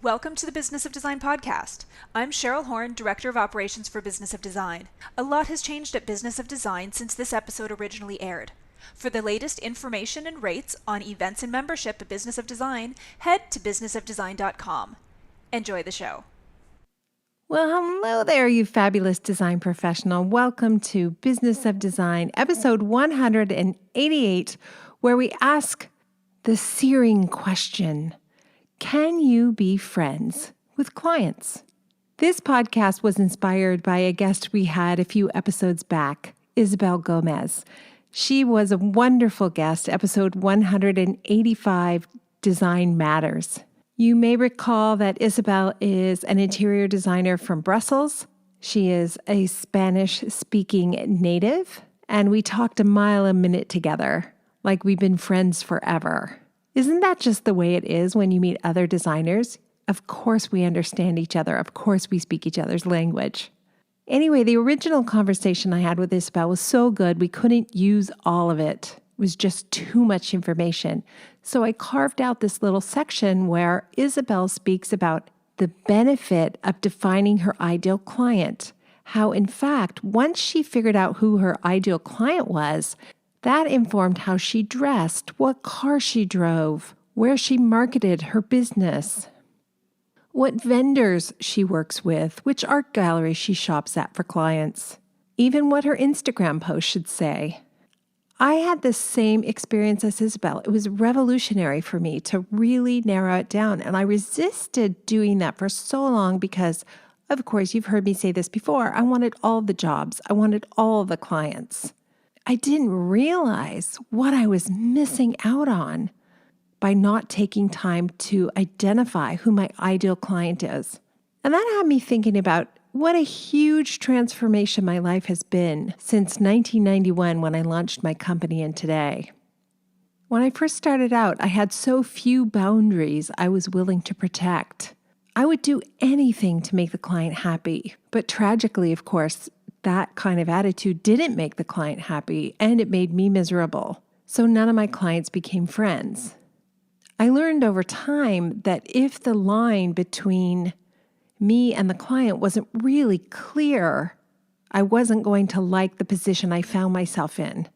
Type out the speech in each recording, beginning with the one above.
Welcome to the Business of Design podcast. I'm Cheryl Horn, Director of Operations for Business of Design. A lot has changed at Business of Design since this episode originally aired. For the latest information and rates on events and membership at Business of Design, head to businessofdesign.com. Enjoy the show. Well, hello there, you fabulous design professional. Welcome to Business of Design, episode 188, where we ask the searing question: can you be friends with clients? This podcast was inspired by a guest we had a few episodes back, Isabel Gomez. She was a wonderful guest, episode 185, Design Matters. You may recall that Isabel is an interior designer from Brussels. She is a Spanish-speaking native, and we talked a mile a minute together, like we've been friends forever. Isn't that just the way it is when you meet other designers? Of course we understand each other. Of course we speak each other's language. Anyway, the original conversation I had with Isabel was so good we couldn't use all of it. It was just too much information. So I carved out this little section where Isabel speaks about the benefit of defining her ideal client. How, in fact, once she figured out who her ideal client was, that informed how she dressed, what car she drove, where she marketed her business, what vendors she works with, which art gallery she shops at for clients, even what her Instagram post should say. I had the same experience as Isabel. It was revolutionary for me to really narrow it down, and I resisted doing that for so long because, of course, you've heard me say this before, I wanted all the jobs. I wanted all the clients. I didn't realize what I was missing out on by not taking time to identify who my ideal client is. And that had me thinking about what a huge transformation my life has been since 1991 when I launched my company and today. When I first started out, I had so few boundaries I was willing to protect. I would do anything to make the client happy. But tragically, of course, that kind of attitude didn't make the client happy, and it made me miserable. So none of my clients became friends. I learned over time that if the line between me and the client wasn't really clear, I wasn't going to like the position I found myself in.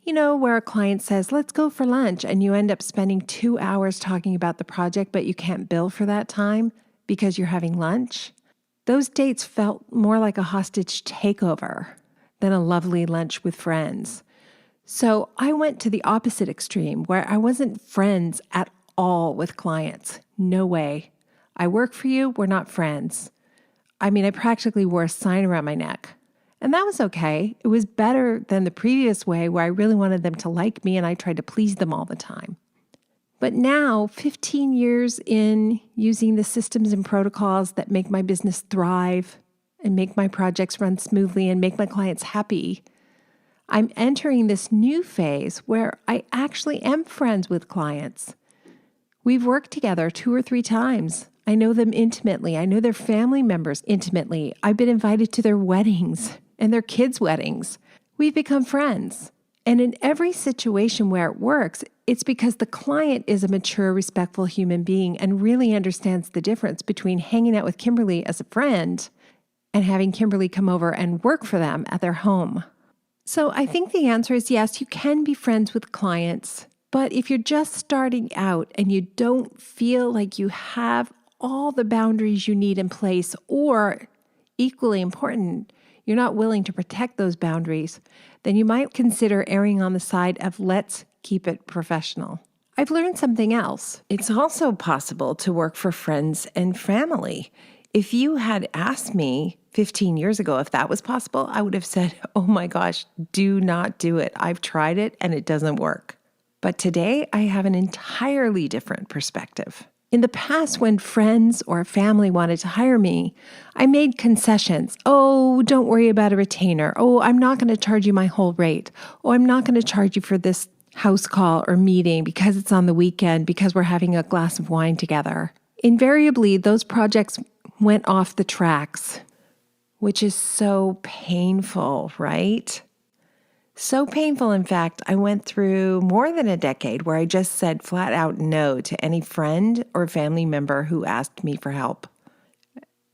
You know, where a client says, let's go for lunch, and you end up spending 2 hours talking about the project, but you can't bill for that time because you're having lunch. Those dates felt more like a hostage takeover than a lovely lunch with friends. So I went to the opposite extreme where I wasn't friends at all with clients. No way. I work for you, we're not friends. I mean, I practically wore a sign around my neck. And that was okay. It was better than the previous way where I really wanted them to like me and I tried to please them all the time. But now, 15 years in using the systems and protocols that make my business thrive and make my projects run smoothly and make my clients happy, I'm entering this new phase where I actually am friends with clients. We've worked together 2 or 3 times. I know them intimately. I know their family members intimately. I've been invited to their weddings and their kids' weddings. We've become friends. And in every situation where it works, it's because the client is a mature, respectful human being and really understands the difference between hanging out with Kimberly as a friend and having Kimberly come over and work for them at their home. So I think the answer is yes, you can be friends with clients, but if you're just starting out and you don't feel like you have all the boundaries you need in place, or equally important, you're not willing to protect those boundaries, then you might consider erring on the side of let's keep it professional. I've learned something else. It's also possible to work for friends and family. If you had asked me 15 years ago if that was possible, I would have said, oh my gosh, do not do it. I've tried it and it doesn't work. But today I have an entirely different perspective. In the past, when friends or family wanted to hire me, I made concessions. Oh, don't worry about a retainer. Oh, I'm not going to charge you my whole rate. Oh, I'm not going to charge you for this house call or meeting because it's on the weekend, because we're having a glass of wine together. Invariably, those projects went off the tracks, which is so painful, right? So painful, in fact, I went through more than a decade where I just said flat out no to any friend or family member who asked me for help.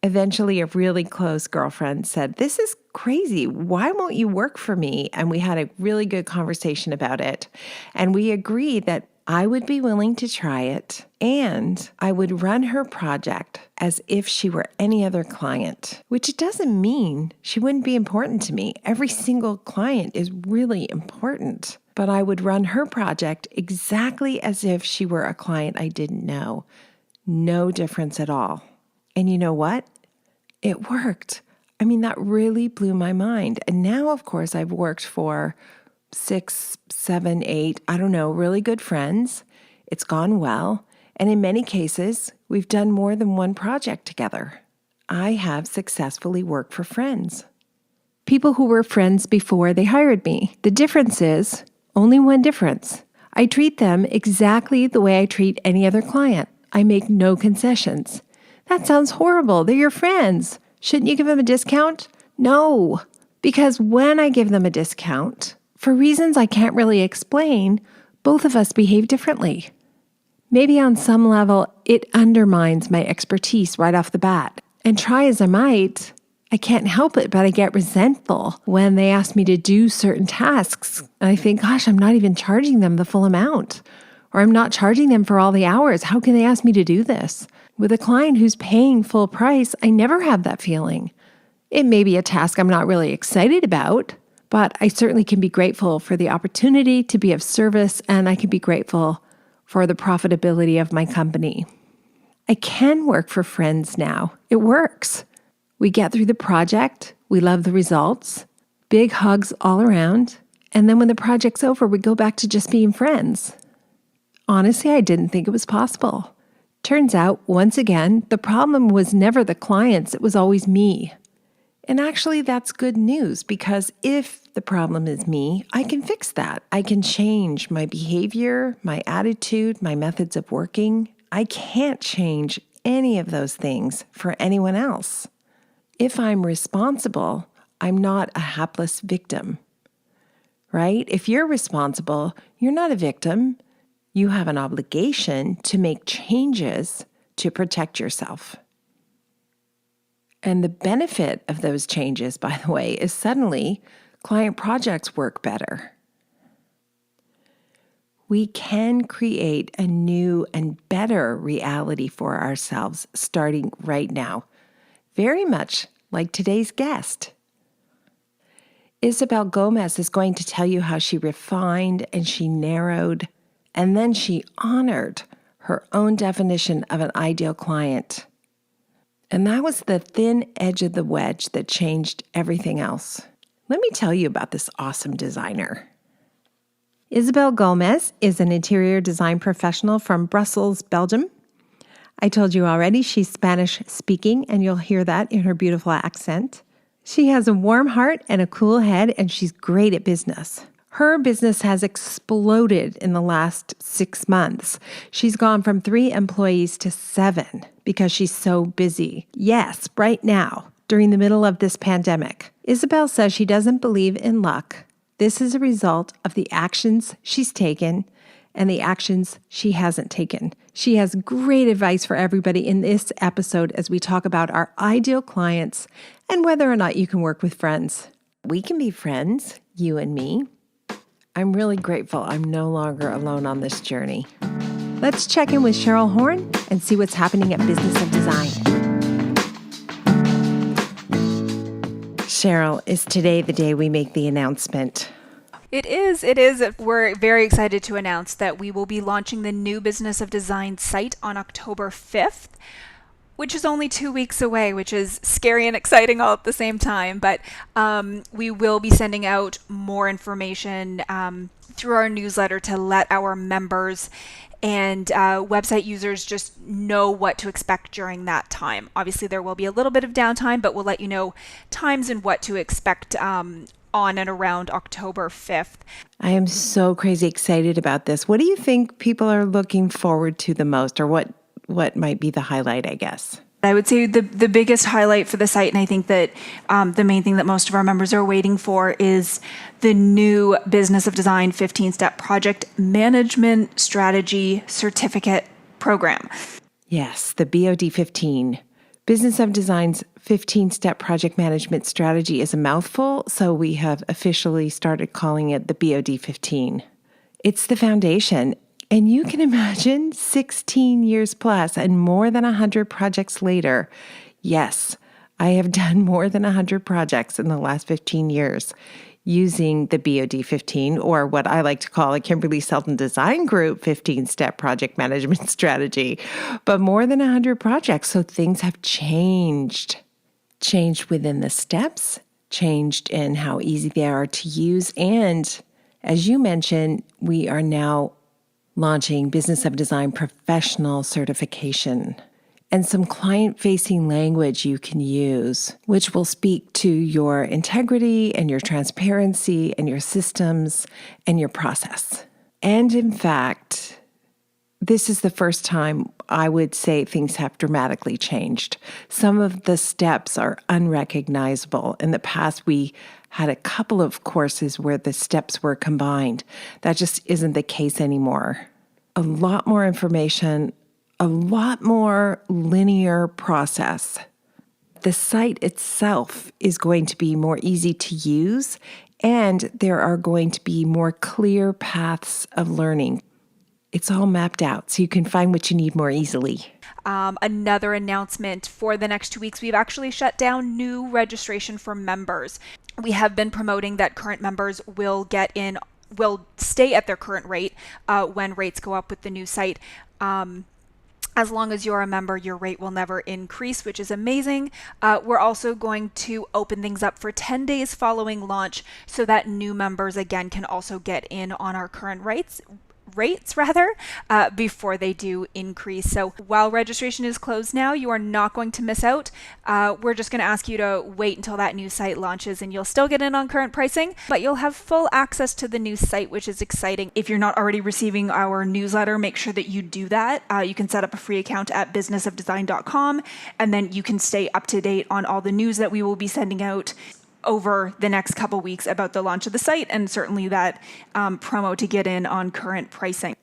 Eventually, a really close girlfriend said, "This is crazy. Why won't you work for me?" And we had a really good conversation about it. And we agreed that I would be willing to try it and I would run her project as if she were any other client, which doesn't mean she wouldn't be important to me. Every single client is really important, but I would run her project exactly as if she were a client I didn't know. No difference at all. And you know what? It worked. I mean, that really blew my mind. And now, of course, I've worked for 6, 7, 8, I don't know, really good friends. It's gone well. And in many cases, we've done more than one project together. I have successfully worked for friends. People who were friends before they hired me. The difference is only one difference. I treat them exactly the way I treat any other client. I make no concessions. That sounds horrible. They're your friends. Shouldn't you give them a discount? No, because when I give them a discount, for reasons I can't really explain, both of us behave differently. Maybe on some level, it undermines my expertise right off the bat. And try as I might, I can't help it, but I get resentful when they ask me to do certain tasks. And I think, gosh, I'm not even charging them the full amount. Or I'm not charging them for all the hours. How can they ask me to do this? With a client who's paying full price, I never have that feeling. It may be a task I'm not really excited about, but I certainly can be grateful for the opportunity to be of service, and I can be grateful for the profitability of my company. I can work for friends now. It works. We get through the project. We love the results. Big hugs all around. And then when the project's over, we go back to just being friends. Honestly, I didn't think it was possible. Turns out, once again, the problem was never the clients, it was always me. And actually, that's good news because if the problem is me, I can fix that. I can change my behavior, my attitude, my methods of working. I can't change any of those things for anyone else. If I'm responsible, I'm not a hapless victim, right? If you're responsible, you're not a victim. You have an obligation to make changes to protect yourself. And the benefit of those changes, by the way, is suddenly client projects work better. We can create a new and better reality for ourselves starting right now, very much like today's guest. Isabel Gomez is going to tell you how she refined and she narrowed and then she honored her own definition of an ideal client. And that was the thin edge of the wedge that changed everything else. Let me tell you about this awesome designer. Isabel Gomez is an interior design professional from Brussels, Belgium. I told you already she's Spanish speaking, and you'll hear that in her beautiful accent. She has a warm heart and a cool head, and she's great at business. Her business has exploded in the last 6 months. She's gone from 3 employees to 7 because she's so busy. Yes, right now, during the middle of this pandemic. Isabel says she doesn't believe in luck. This is a result of the actions she's taken and the actions she hasn't taken. She has great advice for everybody in this episode as we talk about our ideal clients and whether or not you can work with friends. We can be friends, you and me. I'm really grateful I'm no longer alone on this journey. Let's check in with Cheryl Horn and see what's happening at Business of Design. Cheryl, is today the day we make the announcement? It is. We're very excited to announce that we will be launching the new Business of Design site on October 5th, which is only 2 weeks away, which is scary and exciting all at the same time. But we will be sending out more information through our newsletter to let our members and website users just know what to expect during that time. Obviously, there will be a little bit of downtime, but we'll let you know times and what to expect on and around October 5th. I am so crazy excited about this. What do you think people are looking forward to the most, or what might be the highlight, I guess? I would say the biggest highlight for the site, and I think that the main thing that most of our members are waiting for, is the new Business of Design 15-step project management strategy certificate program. Yes, the BOD 15. Business of Design's 15-step project management strategy is a mouthful, so we have officially started calling it the BOD 15. It's the foundation. And you can imagine 16 years plus and more than 100 projects later. Yes, I have done more than 100 projects in the last 15 years using the BOD 15, or what I like to call a Kimberly Seldon Design Group 15-step project management strategy. But more than 100 projects, so things have changed. Changed within the steps, changed in how easy they are to use, and as you mentioned, we are now launching Business of Design Professional Certification and some client-facing language you can use, which will speak to your integrity and your transparency and your systems and your process. And in fact, this is the first time I would say things have dramatically changed. Some of the steps are unrecognizable. In the past, we had a couple of courses where the steps were combined. That just isn't the case anymore. A lot more information, a lot more linear process. The site itself is going to be more easy to use, and there are going to be more clear paths of learning. It's all mapped out, so you can find what you need more easily. Another announcement for the next 2 weeks, we've actually shut down new registration for members. We have been promoting that current members will stay at their current rate when rates go up with the new site. As long as you're a member, your rate will never increase, which is amazing. We're also going to open things up for 10 days following launch so that new members, again, can also get in on our current rates before they do increase. So while registration is closed now, you are not going to miss out. We're just going to ask you to wait until that new site launches, and you'll still get in on current pricing, but you'll have full access to the new site, which is exciting. If you're not already receiving our newsletter, make sure that you do that. You can set up a free account at businessofdesign.com, and then you can stay up to date on all the news that we will be sending out over the next couple weeks about the launch of the site, and certainly that promo to get in on current pricing.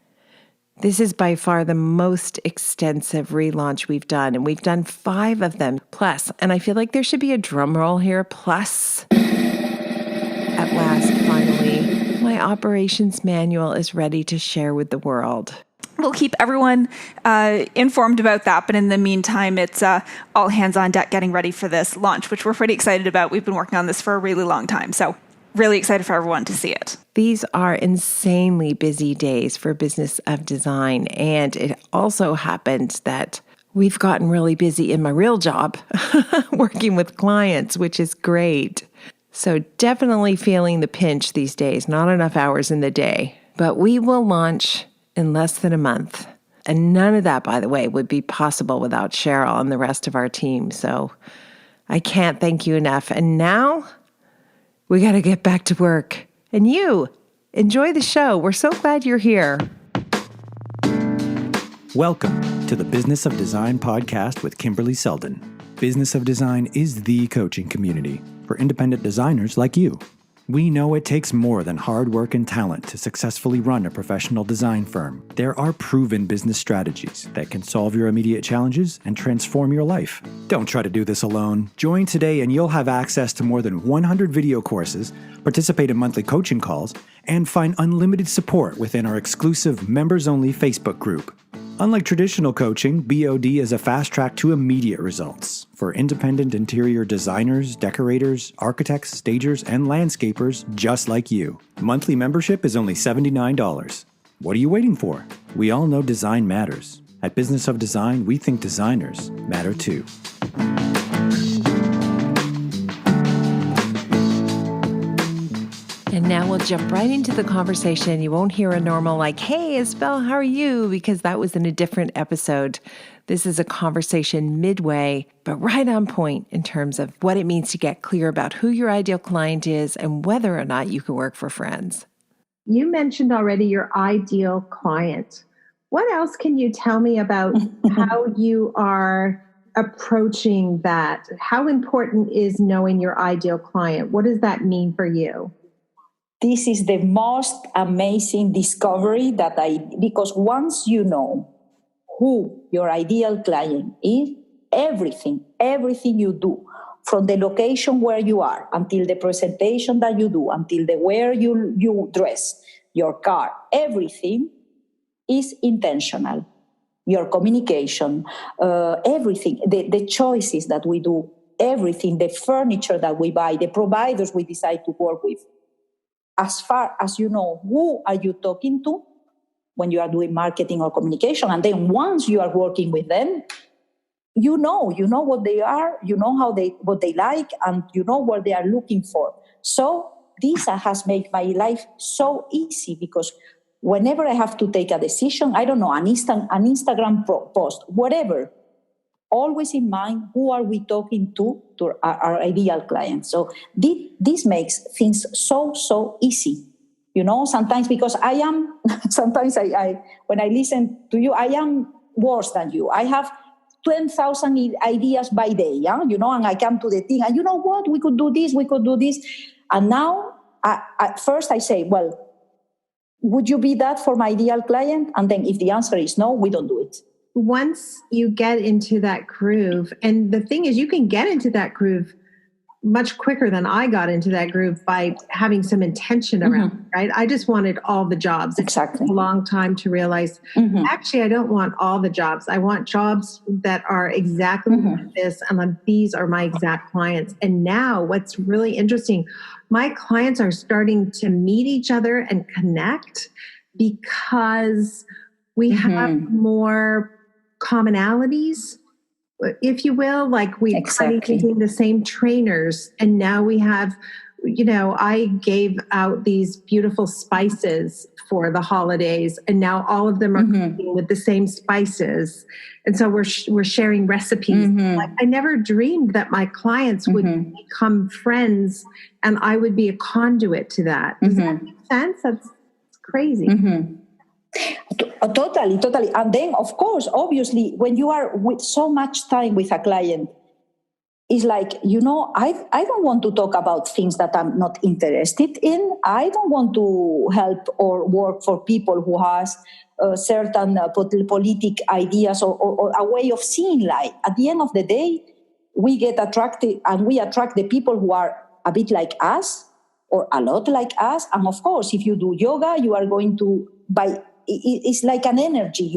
This is by far the most extensive relaunch we've done, and we've done 5 of them plus, and I feel like there should be a drum roll here, plus. At last, finally, my operations manual is ready to share with the world. We'll keep everyone informed about that, but in the meantime, it's all hands on deck getting ready for this launch, which we're pretty excited about. We've been working on this for a really long time, so really excited for everyone to see it. These are insanely busy days for Business of Design, and it also happens that we've gotten really busy in my real job, working with clients, which is great. So definitely feeling the pinch these days, not enough hours in the day, but we will launch in less than a month. And none of that, by the way, would be possible without Cheryl and the rest of our team. So I can't thank you enough. And now we got to get back to work. And you, enjoy the show. We're so glad you're here. Welcome to the Business of Design podcast with Kimberly Seldon. Business of Design is the coaching community for independent designers like you. We know it takes more than hard work and talent to successfully run a professional design firm. There are proven business strategies that can solve your immediate challenges and transform your life. Don't try to do this alone. Join today and you'll have access to more than 100 video courses, participate in monthly coaching calls, and find unlimited support within our exclusive members-only Facebook group. Unlike traditional coaching, BOD is a fast track to immediate results for independent interior designers, decorators, architects, stagers, and landscapers just like you. Monthly membership is only $79. What are you waiting for? We all know design matters. At Business of Design, we think designers matter too. And now we'll jump right into the conversation. You won't hear a normal like, hey, Isabel, how are you? Because that was in a different episode. This is a conversation midway, but right on point in terms of what it means to get clear about who your ideal client is and whether or not you can work for friends. You mentioned already your ideal client. What else can you tell me about how you are approaching that? How important is knowing your ideal client? What does that mean for you? This is the most amazing discovery because once you know who your ideal client is, everything you do, from the location where you are until the presentation that you do, until the where you dress, your car, everything is intentional. Your communication, everything, the choices that we do, everything, the furniture that we buy, the providers we decide to work with. As far as you know, who are you talking to when you are doing marketing or communication? And then once you are working with them, you know what they are, you know what they like, and you know what they are looking for. So this has made my life so easy, because whenever I have to take a decision, I don't know, an Instagram post, whatever, always in mind, who are we talking to our ideal clients. So this makes things so easy. Sometimes, because sometimes I when I listen to you, I am worse than you. I have 10,000 ideas by day, and I come to the thing, and you know what, we could do this. And now, first I say, well, would you be that for my ideal client? And then if the answer is no, we don't do it. Once you get into that groove, and the thing is, you can get into that groove much quicker than I got into that groove by having some intention around it, right? I just wanted all the jobs. Exactly. It took a long time to realize, actually, I don't want all the jobs. I want jobs that are exactly like this, and these are my exact clients. And now what's really interesting, my clients are starting to meet each other and connect because we have more commonalities, if you will, like we're using the same trainers. And now we have, I gave out these beautiful spices for the holidays, and now all of them are cooking with the same spices. And so we're sharing recipes. Like, I never dreamed that my clients would become friends and I would be a conduit to that. Does that make sense? That's crazy. Totally. And then, of course, obviously, when you are with so much time with a client, it's like, I don't want to talk about things that I'm not interested in. I don't want to help or work for people who has certain politic ideas or a way of seeing life. At the end of the day, we get attracted, and we attract the people who are a bit like us or a lot like us. And of course, if you do yoga, you are going to it's like an energy,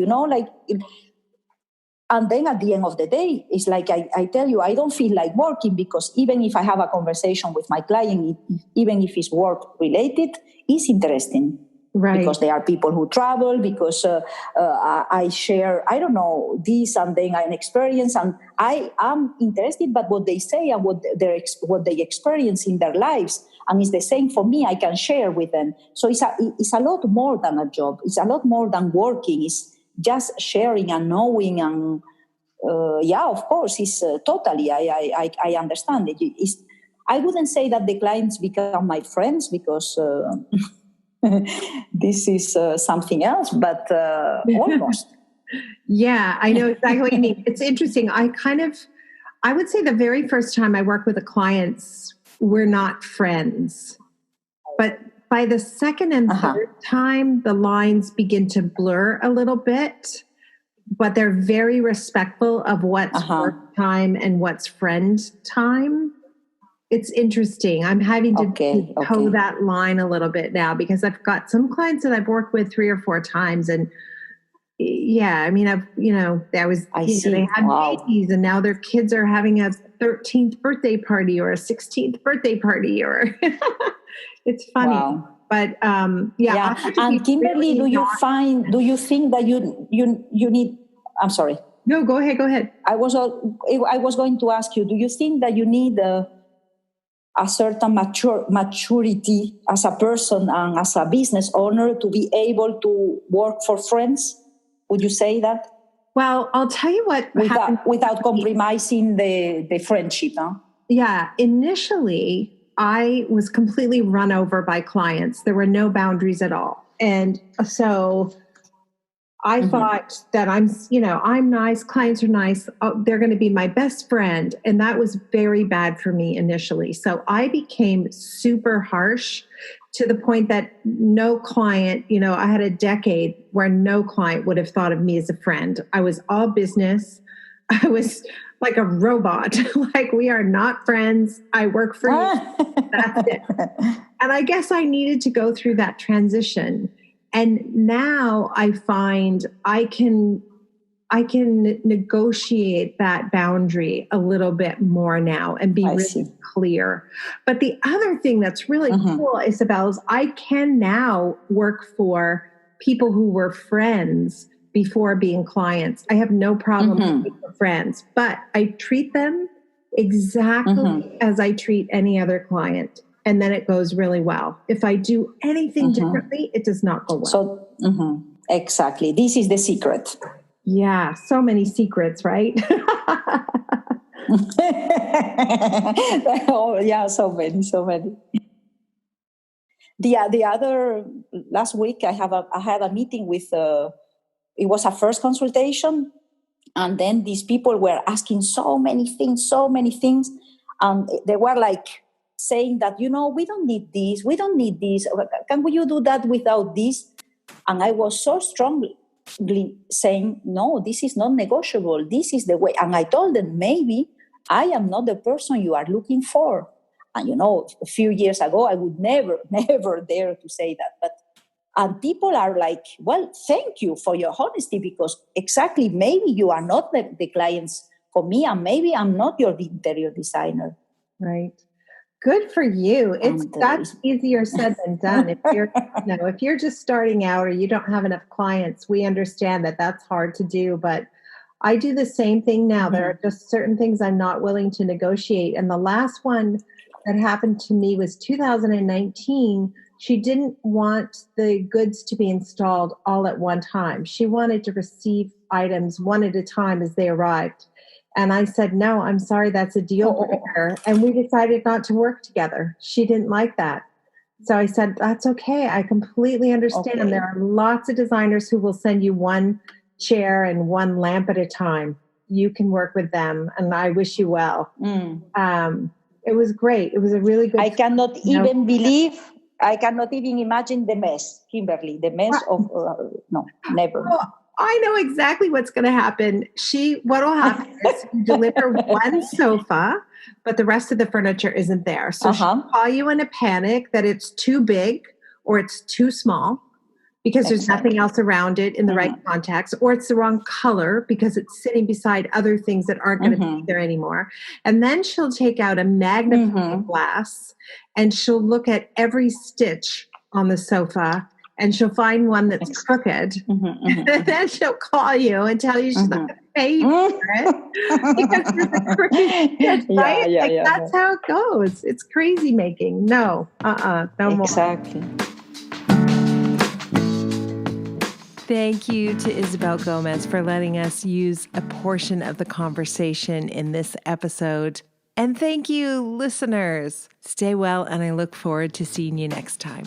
and then at the end of the day, it's like I tell you, I don't feel like working, because even if I have a conversation with my client, even if it's work related, it's interesting. Right. Because there are people who travel, because I share, I don't know, this and then an experience, and I am interested by what they say and what they experience in their lives. And it's the same for me. I can share with them. So it's a lot more than a job. It's a lot more than working. It's just sharing and knowing. And of course, it's totally. I understand it. I wouldn't say that the clients become my friends, because this is something else. But almost. Yeah, I know exactly what you mean. It's interesting. I would say the very first time I worked with the clients, we're not friends. But by the second and third time, the lines begin to blur a little bit, but they're very respectful of what's work time and what's friend time. It's interesting. I'm having to toe that line a little bit now, because I've got some clients that I've worked with 3 or 4 times, and they had babies, and now their kids are having a 13th birthday party or a 16th birthday party, or it's funny. Wow. But And Kimberly, do you think that you need, I'm sorry. No, go ahead. I was going to ask you, do you think that you need a certain maturity as a person and as a business owner to be able to work for friends? Would you say that? Well, I'll tell you what happened. Without compromising the friendship, huh? Yeah. Initially, I was completely run over by clients. There were no boundaries at all. And so I thought that I'm nice, clients are nice, they're going to be my best friend. And that was very bad for me initially. So I became super harsh to the point that no client, I had a decade where no client would have thought of me as a friend. I was all business. I was like a robot, like we are not friends. I work for you. That's it. And I guess I needed to go through that transition. And now I find I can negotiate that boundary a little bit more now and be really clear. But the other thing that's really cool, Isabel, is I can now work for people who were friends before being clients. I have no problem with being friends, but I treat them exactly as I treat any other client. And then it goes really well. If I do anything differently, it does not go well. So, exactly. This is the secret. Yeah, so many secrets, right? Oh, yeah, so many. The other last week, I had a meeting with. It was a first consultation, and then these people were asking so many things, and they were like saying that, we don't need this. Can you do that without this? And I was so strongly saying, no, this is not negotiable. This is the way. And I told them, maybe I am not the person you are looking for. And, a few years ago, I would never dare to say that. And people are like, well, thank you for your honesty, because exactly, maybe you are not the clients for me, and maybe I'm not your interior designer. Right. Good for you. That's easier said than done. If you're just starting out or you don't have enough clients, we understand that that's hard to do. But I do the same thing now. There are just certain things I'm not willing to negotiate. And the last one that happened to me was 2019. She didn't want the goods to be installed all at one time. She wanted to receive items one at a time as they arrived. And I said, no, I'm sorry, that's a deal breaker. And we decided not to work together. She didn't like that. So I said, that's okay. I completely understand. Okay. There are lots of designers who will send you one chair and one lamp at a time. You can work with them, and I wish you well. It was great. It was a really good. I cannot even imagine the mess, Kimberly, the mess of, no, never. Well, I know exactly what's going to happen. What will happen is you deliver one sofa, but the rest of the furniture isn't there. So she'll call you in a panic that it's too big or it's too small because there's nothing else around it in the right context, or it's the wrong color because it's sitting beside other things that aren't going to be there anymore. And then she'll take out a magnifying glass and she'll look at every stitch on the sofa, and she'll find one that's crooked. And then she'll call you and tell you she's not going to pay you for it because there's a crooked stitch, right? That's how it goes. It's crazy making. No more. Exactly. Thank you to Isabel Gomez for letting us use a portion of the conversation in this episode. And thank you, listeners. Stay well, and I look forward to seeing you next time.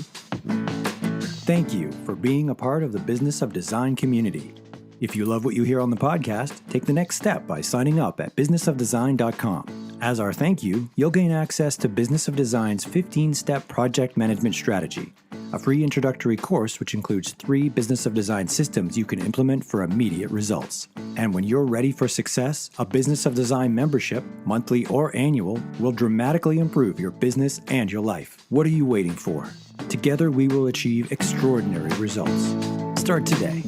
Thank you for being a part of the Business of Design community. If you love what you hear on the podcast, take the next step by signing up at businessofdesign.com. As our thank you, you'll gain access to Business of Design's 15-step project management strategy, a free introductory course which includes 3 Business of Design systems you can implement for immediate results. And when you're ready for success, a Business of Design membership, monthly or annual, will dramatically improve your business and your life. What are you waiting for? Together we will achieve extraordinary results. Start today.